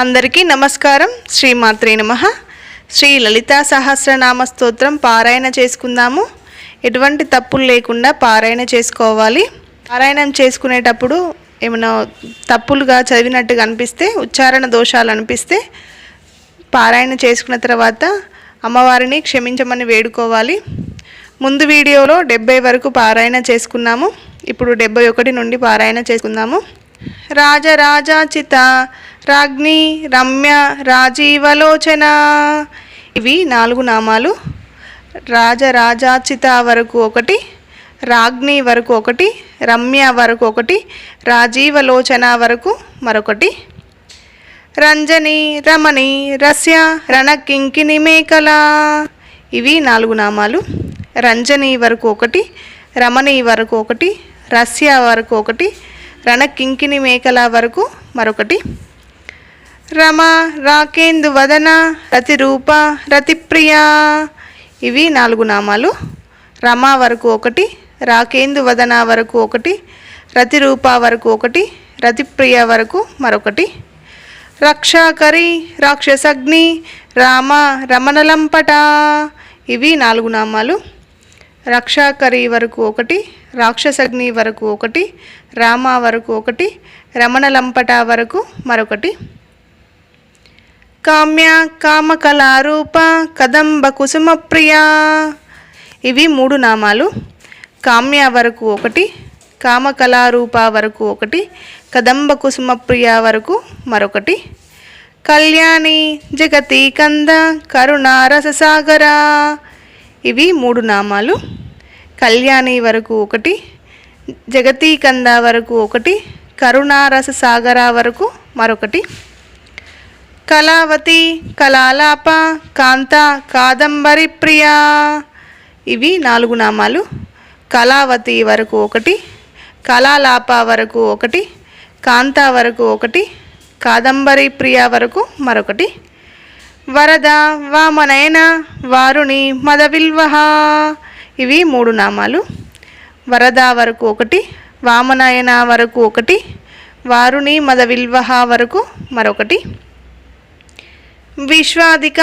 అందరికీ నమస్కారం. శ్రీమాత్రే నమః. శ్రీ లలితా సహస్రనామ స్తోత్రం పారాయణ చేసుకుందాము. ఎటువంటి తప్పులు లేకుండా పారాయణ చేసుకోవాలి. పారాయణం చేసుకునేటప్పుడు ఏమైనా తప్పులుగా చదివినట్టుగా అనిపిస్తే, ఉచ్చారణ దోషాలు అనిపిస్తే పారాయణ చేసుకున్న తర్వాత అమ్మవారిని క్షమించమని వేడుకోవాలి. ముందు వీడియోలో 70 వరకు పారాయణ చేసుకున్నాము. ఇప్పుడు 71 నుండి పారాయణ చేసుకుందాము. రాజరాజాచిత రాజ్ఞి రమ్య రాజీవలోచన. ఇవి 4 నామాలు. రాజరాజాచిత వరకు 1, రాజ్ఞి వరకు 1, రమ్య వరకు 1, రాజీవలోచన వరకు మరొకటి. రంజని రమణి రస్య రణకింకిని మేకల. ఇవి 4 నామాలు. రంజని వరకు 1, రమణి వరకు 1, రస్య వరకు 1, రణకింకిని మేకల వరకు మరొకటి. రమ రాకేందు వదన రతిరూప రతిప్రియ. ఇవి 4 నామాలు. రమ వరకు 1, రాకేందు వదన వరకు 1, రతిరూప వరకు 1, రతిప్రియ వరకు మరొకటి. రక్షాకరి రాక్షసగ్ని రామ రమణలంపట. ఇవి 4 నామాలు. రక్షాకరి వరకు 1, రాక్షసగ్ని వరకు 1, రామ వరకు 1, రమణలంపట వరకు మరొకటి. కామ్య కామకళారూప కదంబ కుసుమ ప్రియ. ఇవి 3 నామాలు. కామ్య వరకు 1, కామకళారూప వరకు 1, కదంబ కుసుమ ప్రియ వరకు మరొకటి. కళ్యాణి జగతి కంద కరుణారససాగర. ఇవి 3 నామాలు. కళ్యాణి వరకు 1, జగతి కంద వరకు 1, కరుణారససాగర వరకు మరొకటి. కళావతి కళాలాప కాంత కాదంబరి ప్రియ. ఇవి 4 నామాలు. కళావతి వరకు 1, కళాలాప వరకు 1, కాంత వరకు 1, కాదంబరి ప్రియ వరకు మరొకటి. వరద వామనయన వారుణి మదవిల్వహ. ఇవి 3 నామాలు. వరద వరకు 1, వామనయన వరకు 1, వారుణి మదవిల్వహ వరకు మరొకటి. విశ్వాదిక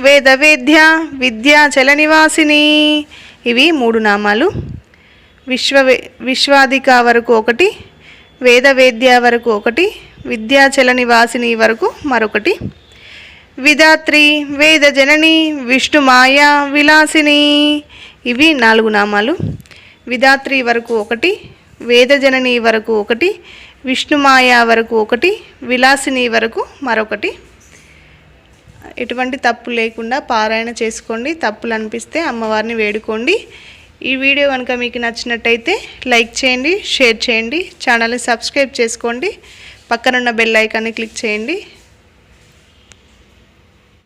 వేదవేద్య విద్యాచల నివాసిని. ఇవి 3 నామాలు. విశ్వాదిక వరకు 1, వేదవేద్య వరకు 1, విద్యాచల నివాసిని వరకు మరొకటి. విధాత్రి వేదజనని విష్ణుమాయా విలాసిని. ఇవి 4 నామాలు. విధాత్రి వరకు 1, వేదజనని వరకు 1, విష్ణుమాయా వరకు 1, విలాసిని వరకు మరొకటి. ఎటువంటి తప్పు లేకుండా పారాయణ చేసుకోండి. తప్పులు అనిపిస్తే అమ్మవారిని వేడుకోండి. ఈ వీడియో కనుక మీకు నచ్చినట్టయితే లైక్ చేయండి, షేర్ చేయండి, ఛానల్ని సబ్స్క్రైబ్ చేసుకోండి, పక్కనున్న బెల్ ఐకాన్ని క్లిక్ చేయండి.